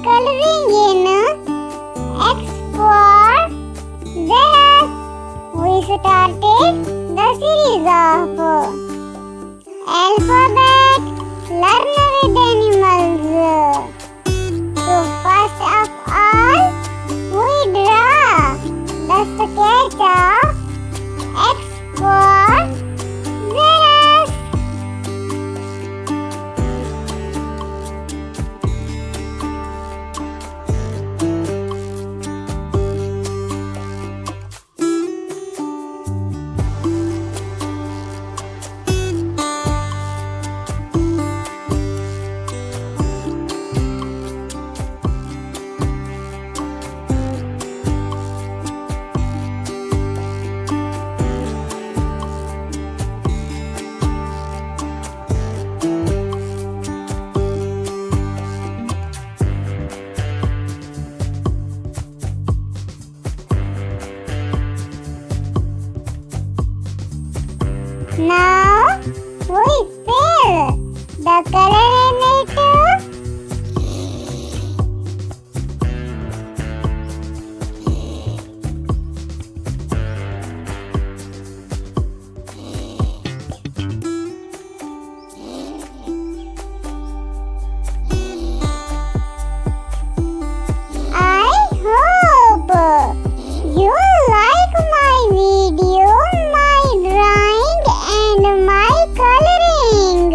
coloring in X for Xerus. We started the series of alphabet learn with animals. So first of all, we draw the sketch of X for Xerus. Now we fill the color in it. I hope you like my video, my drawing and my coloring.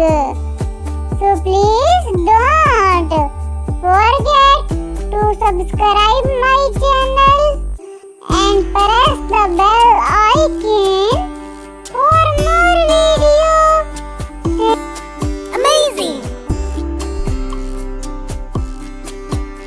So please don't forget to subscribe my channel.